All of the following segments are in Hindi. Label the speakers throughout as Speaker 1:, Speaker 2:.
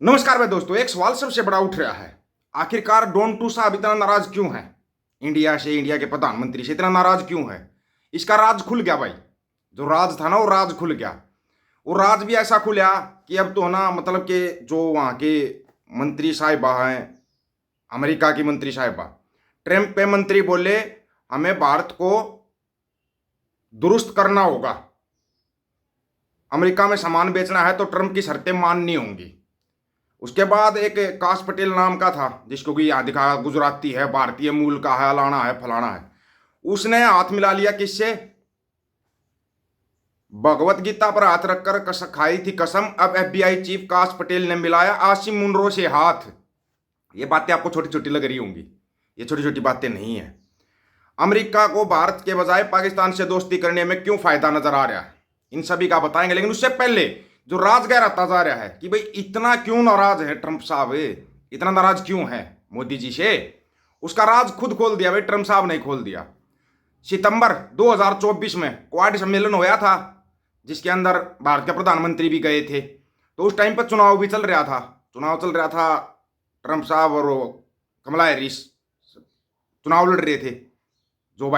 Speaker 1: नमस्कार भाई दोस्तों, एक सवाल सबसे बड़ा उठ रहा है। आखिरकार डोन टू साहब इतना नाराज क्यों है? इंडिया से, इंडिया के प्रधानमंत्री से इतना नाराज क्यों है? इसका राज खुल गया भाई। जो राज था ना, वो राज खुल गया। वो राज भी ऐसा खुला कि अब तो ना, मतलब कि जो वहाँ के मंत्री साहिबा हैं, अमेरिका की मंत्री साहिबा, ट्रंप पे मंत्री बोले हमें भारत को दुरुस्त करना होगा, अमेरिका में सामान बेचना है तो ट्रंप की शर्तें माननी होंगी। उसके बाद एक काश पटेल नाम का था, जिसको कि यहाँ दिखा गुजराती है, भारतीय मूल का है, लाना है फलाना है, उसने हाथ मिला लिया किससे? भगवत गीता पर हाथ रखकर खाई थी कसम। अब एफबीआई चीफ काश पटेल ने मिलाया आसिम मुनरो से हाथ। ये बातें आपको छोटी छोटी लग रही होंगी, ये छोटी छोटी बातें नहीं है। अमेरिका को भारत के बजाय पाकिस्तान से दोस्ती करने में क्यों फायदा नजर आ रहा है, इन सभी का बताएंगे। लेकिन उससे पहले जो राज गहराता जा रहा है कि भाई इतना क्यों नाराज है ट्रंप साहब, इतना नाराज क्यों है मोदी जी से, उसका राज खुद खोल दिया भाई, ट्रंप साहब ने खोल दिया। सितंबर 2024 में क्वाड सम्मेलन होया था, जिसके अंदर भारत के प्रधानमंत्री भी गए थे। तो उस टाइम पर चुनाव भी चल रहा था, ट्रंप साहब और कमला हैरिस चुनाव लड़ रहे थे। जो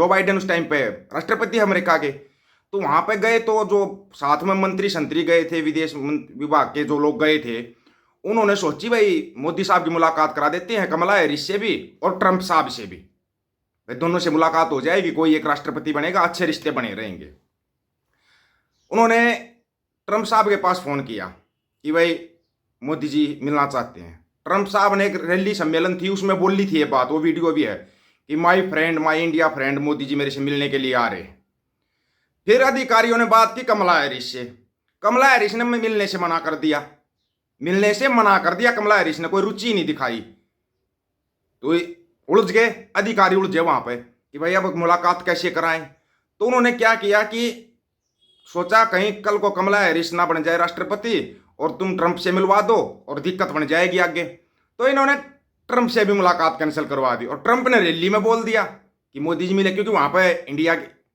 Speaker 1: बाइडेन उस टाइम पे राष्ट्रपति अमेरिका के। तो वहां पे गए तो जो साथ में मंत्री संतरी गए थे, विदेश विभाग के जो लोग गए थे, उन्होंने सोची भाई मोदी साहब की मुलाकात करा देते हैं कमला हैरिस से भी और ट्रंप साहब से भी, भाई दोनों से मुलाकात हो जाएगी, कोई एक राष्ट्रपति बनेगा, अच्छे रिश्ते बने रहेंगे। उन्होंने ट्रंप साहब के पास फोन किया कि भाई मोदी जी मिलना चाहते हैं। ट्रंप साहब ने एक रैली सम्मेलन थी, उसमें बोली थी ये बात, वो वीडियो भी है कि my friend, my India friend, Modi ji मेरे से मिलने के लिए आ रहे हैं। फिर अधिकारियों ने बात की कमला हैरिस से। कमला हैरिस ने मिलने से मना कर दिया, कमला हैरिस ने कोई रुचि नहीं दिखाई। तो उलझ गए अधिकारी, उलझे वहां पे कि भाई अब मुलाकात कैसे कराएं। तो उन्होंने क्या किया कि सोचा कहीं कल को कमला हैरिस ना बन जाए राष्ट्रपति और तुम ट्रंप से मिलवा दो और दिक्कत बन जाएगी आगे। तो इन्होंने ट्रंप से भी मुलाकात कैंसिल करवा दी और ट्रंप ने रैली में बोल दिया कि मोदी जी मिले, क्योंकि वहां पे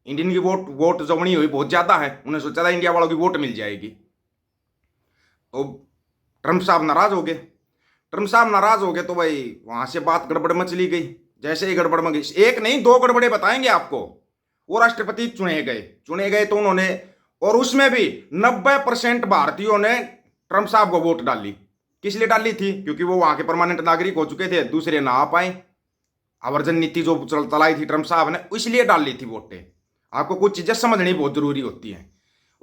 Speaker 1: इंडियन की वोट जमनी हुई बहुत ज्यादा है, उन्हें सोचा था इंडिया वालों की वोट मिल जाएगी। तो ट्रंप साहब नाराज हो गए तो भाई वहां से बात गड़बड़ मचली गई। जैसे ही गड़बड़ में गई, एक नहीं दो गड़बड़े बताएंगे आपको। वो राष्ट्रपति चुने गए तो उन्होंने, और उसमें भी 90% भारतीयों ने ट्रंप साहब को वोट डाली। किस लिए डाली थी? क्योंकि वो वहां के परमानेंट नागरिक हो चुके थे, दूसरे ना आ पाए। आवर्जन नीति जो चलाई थी ट्रंप साहब ने, इसलिए डाली थी वोटें। आपको कुछ चीजें समझनी बहुत जरूरी होती हैं।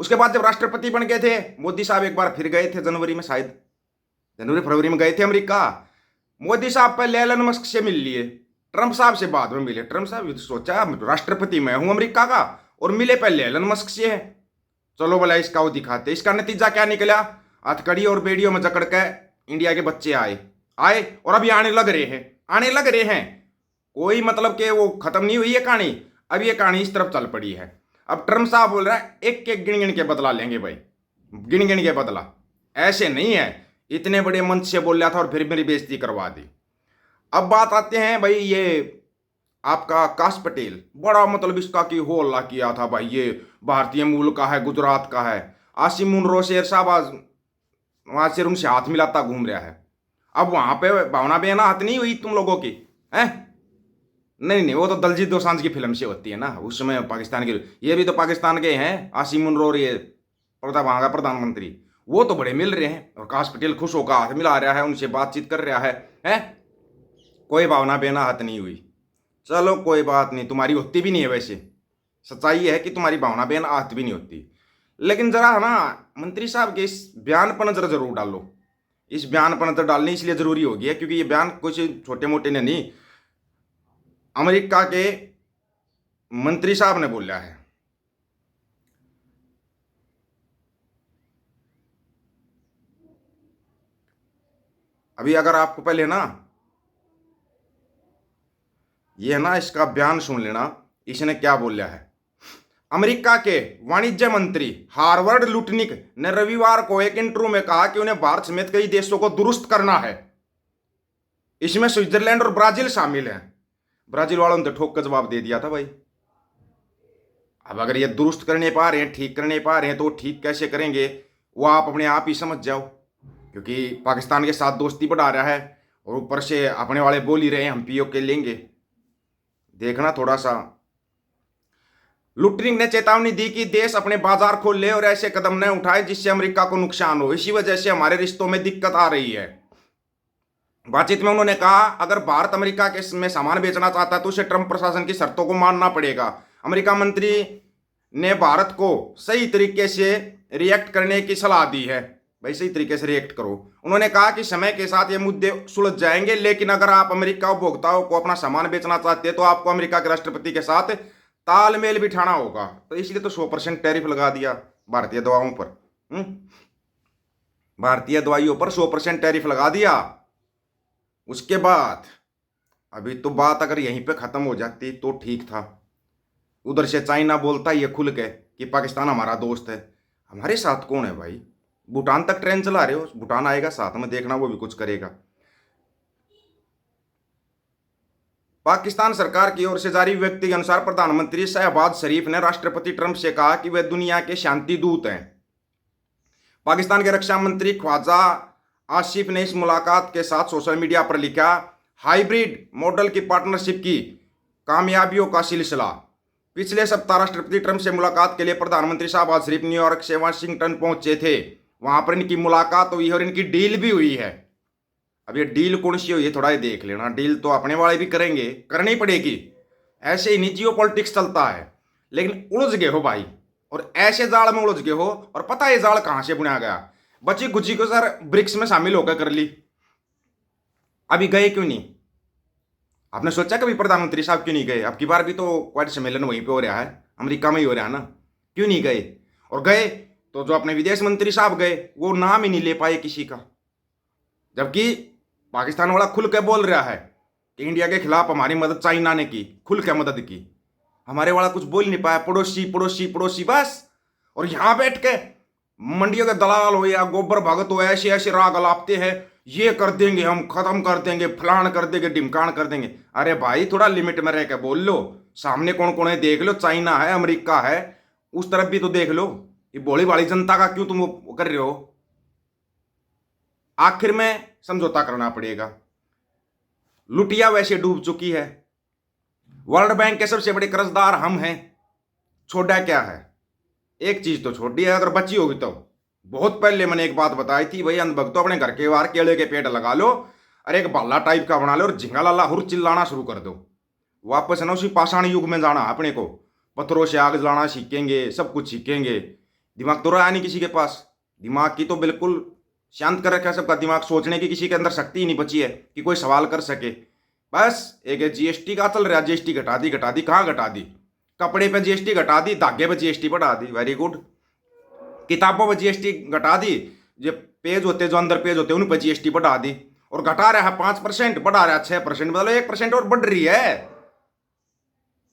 Speaker 1: उसके बाद जब राष्ट्रपति बन गए थे मोदी साहब, एक बार फिर गए थे जनवरी में, शायद जनवरी फरवरी में गए थे अमेरिका। मोदी साहब पहले एलन मस्क से मिल लिए, ट्रंप साहब से बाद में मिले। ट्रंप साहब सोचा राष्ट्रपति मैं हूं अमेरिका का, और मिले पहले एलन मस्क से है, चलो भला इसका वो दिखाते। इसका नतीजा क्या निकला? हथकड़ी और बेड़ियों में जकड़ के इंडिया के बच्चे आए और अभी आने लग रहे हैं। कोई मतलब कि वो खत्म नहीं हुई है कहानी, अब ये कहानी इस तरफ चल पड़ी है। अब ट्रंप साहब बोल रहा है एक एक गिन गिन के बदला लेंगे भाई, गिन गिन के बदला। ऐसे नहीं है, इतने बड़े मंच से बोल रहा था और फिर मेरी बेइज्जती करवा दी। अब बात आते हैं भाई, ये आपका काश पटेल, बड़ा मतलब इसका कि हो अल्लाह किया था भाई, ये भारतीय मूल का है, गुजरात का है। आसिम मुनरो शेर साहब आज वहां से उनसे हाथ मिलाता घूम रहा है। अब वहां पे भावना बेना हाथ नहीं हुई तुम लोगों की है? नहीं, वो तो दलजीत दोसांझ की फिल्म से होती है ना, उस समय पाकिस्तान की। ये भी तो पाकिस्तान के हैं, आसिम मुनरो, ये वहां का प्रधानमंत्री, वो तो बड़े मिल रहे हैं। और काश पटेल खुश होकर हाथ मिला रहा है, उनसे बातचीत कर रहा है? कोई भावना बेना हाथ नहीं हुई। चलो कोई बात नहीं, तुम्हारी होती भी नहीं है वैसे, सच्चाई है कि तुम्हारी भावना बेना हाथ भी नहीं होती। लेकिन जरा है ना, मंत्री साहब के इस बयान पर नजर जरूर डालो। इस बयान पर नजर डालनी इसलिए जरूरी हो गया क्योंकि ये बयान कुछ छोटे मोटे ने नहीं, अमेरिका के मंत्री साहब ने बोला है। अभी अगर आपको पहले ना ये ना इसका बयान सुन लेना, इसने क्या बोला है। अमेरिका के वाणिज्य मंत्री हार्वर्ड लुटनिक ने रविवार को एक इंटरव्यू में कहा कि उन्हें भारत समेत कई देशों को दुरुस्त करना है, इसमें स्विट्जरलैंड और ब्राजील शामिल हैं। ब्राजील वालों ने तो ठोक कर जवाब दे दिया था भाई। अब अगर ये दुरुस्त करने पा रहे हैं, ठीक करने पा रहे हैं, तो ठीक कैसे करेंगे वो आप अपने आप ही समझ जाओ। क्योंकि पाकिस्तान के साथ दोस्ती बढ़ा रहा है और ऊपर से अपने वाले बोल ही रहे हैं हम पीओके लेंगे। देखना थोड़ा सा। लुटरिंग ने चेतावनी दी कि देश अपने बाजार खोल ले और ऐसे कदम न उठाए जिससे अमेरिका को नुकसान हो। इसी वजह से हमारे रिश्तों में दिक्कत आ रही है। बातचीत में उन्होंने कहा अगर भारत अमेरिका के में सामान बेचना चाहता है तो उसे ट्रंप प्रशासन की शर्तों को मानना पड़ेगा। अमेरिका मंत्री ने भारत को सही तरीके से रिएक्ट करने की सलाह दी है। भाई सही तरीके से रिएक्ट करो। उन्होंने कहा कि समय के साथ ये मुद्दे सुलझ जाएंगे, लेकिन अगर आप अमेरिका उपभोक्ताओं को अपना सामान बेचना चाहते हैं तो आपको अमेरिका के राष्ट्रपति के साथ तालमेल बिठाना होगा। तो इसलिए तो 100% टैरिफ लगा दिया भारतीय दवाओं पर। भारतीय दवाइयों पर 100% टैरिफ लगा दिया। उसके बाद अभी तो बात अगर यहीं पे खत्म हो जाती तो ठीक था। उधर से चाइना बोलता ये खुल के कि पाकिस्तान हमारा दोस्त है। हमारे साथ कौन है भाई? भूटान तक ट्रेन चला रहे हो, भूटान आएगा साथ में, देखना वो भी कुछ करेगा। पाकिस्तान सरकार की ओर से जारी विज्ञप्ति के अनुसार प्रधानमंत्री शहबाज शरीफ ने राष्ट्रपति ट्रंप से कहा कि वे दुनिया के शांति दूत हैं। पाकिस्तान के रक्षा मंत्री ख्वाजा आसिफ ने इस मुलाकात के साथ सोशल मीडिया पर लिखा, हाइब्रिड मॉडल की पार्टनरशिप की कामयाबियों का सिलसिला। पिछले सप्ताह राष्ट्रपति ट्रंप से मुलाकात के लिए प्रधानमंत्री शहबाज शरीफ न्यूयॉर्क से वाशिंगटन पहुंचे थे। वहां पर इनकी मुलाकात हुई और इनकी डील भी हुई है। अब ये डील कौन सी हुई है थोड़ा ही देख लेना। डील तो अपने वाले भी करेंगे, करनी पड़ेगी। ऐसे ही नहीं जियो पॉलिटिक्स चलता है। लेकिन उलझ गए हो भाई, और ऐसे जाल में उलझ गए हो। और पता है ये जाल कहां से बुनाया गया? बची गुची को सर ब्रिक्स में शामिल होकर कर ली। अभी गए क्यों नहीं? आपने सोचा कभी प्रधानमंत्री साहब क्यों नहीं गए? अब की बार भी तो क्वाड सम्मेलन वहीं पे हो रहा है, अमेरिका में ही हो रहा है ना। क्यों नहीं गए? और गए तो जो अपने विदेश मंत्री साहब गए वो नाम ही नहीं ले पाए किसी का। जबकि पाकिस्तान वाला खुल के बोल रहा है कि इंडिया के खिलाफ हमारी मदद चाइना ने की, खुल के मदद की। हमारे वाला कुछ बोल नहीं पाया, पड़ोसी पड़ोसी पड़ोसी बस। और यहां बैठ के मंडियों के दलाल हो या गोबर भगत हो ऐसे ऐसे राग अलापते हैं, ये कर देंगे हम, खत्म कर देंगे, फलान कर देंगे, ढिमकान कर देंगे। अरे भाई थोड़ा लिमिट में रह के बोल लो। सामने कौन कौन है देख लो, चाइना है, अमेरिका है, उस तरफ भी तो देख लो। ये भोली भाली जनता का क्यों तुम कर रहे हो? आखिर में समझौता करना पड़ेगा। लुटिया वैसे डूब चुकी है। वर्ल्ड बैंक के सबसे बड़े कर्जदार हम हैं। छोड़ा क्या है? एक चीज तो छोड़ दी है, अगर बची होगी तो। बहुत पहले मैंने एक बात बताई थी, भाई अंधभक्तों अपने घर के बाहर केले के पेड़ लगा लो और एक बाला टाइप का बना लो और झिंगा लाला हुर चिल्लाना शुरू कर दो। वापस ना उसी पाषाण युग में जाना। अपने को पत्थरों से आग जलाना सीखेंगे, सब कुछ सीखेंगे। दिमाग तो रहा नहीं किसी के पास। दिमाग की तो बिल्कुल शांत कर रखा है सबका दिमाग। सोचने की किसी के अंदर शक्ति ही नहीं बची है कि कोई सवाल कर सके। बस एक जीएसटी का चल रहा, जीएसटी घटा दी, कहाँ घटा दी? कपड़े पे जीएसटी घटा दी, धागे पे जीएसटी बढ़ा दी, वेरी गुड। किताबों पे जीएसटी घटा दी, जो पेज होते, जो अंदर पेज होते उन पर जीएसटी बढ़ा दी। और घटा रहा है 5%, बढ़ा रहा है 6%, मतलब 1% और बढ़ रही है।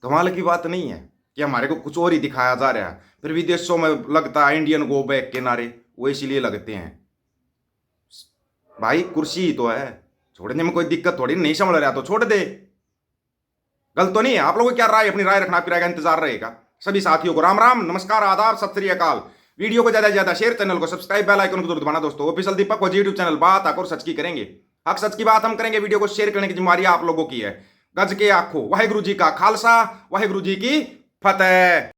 Speaker 1: कमाल की बात नहीं है कि हमारे को कुछ और ही दिखाया जा रहा है। फिर विदेशों में लगता है इंडियन गो बैक के नारे, वो इसीलिए लगते हैं। भाई कुर्सी ही तो है, छोड़ने में कोई दिक्कत थोड़ी। नहीं समझ रहा तो छोड़ दे, गलत तो नहीं है। आप लोगों की क्या राय? अपनी राय रखना, फिर इंतजार रहेगा। सभी साथियों को राम राम, नमस्कार, आदाब, सत श्री अकाल। वीडियो को ज्यादा से ज्यादा शेयर, चैनल को सब्सक्राइब, बेल आइकन को जरूर दबाना दोस्तों। ऑफिशियल दीपक को यूट्यूब चैनल बात आकर सच की करेंगे। हक सच की बात हम करेंगे। वीडियो को शेयर करने की जिम्मेदारी आप लोगों की है। गज के आखो, वाहिगुरु जी का खालसा, वाहिगुरु जी की फतेह।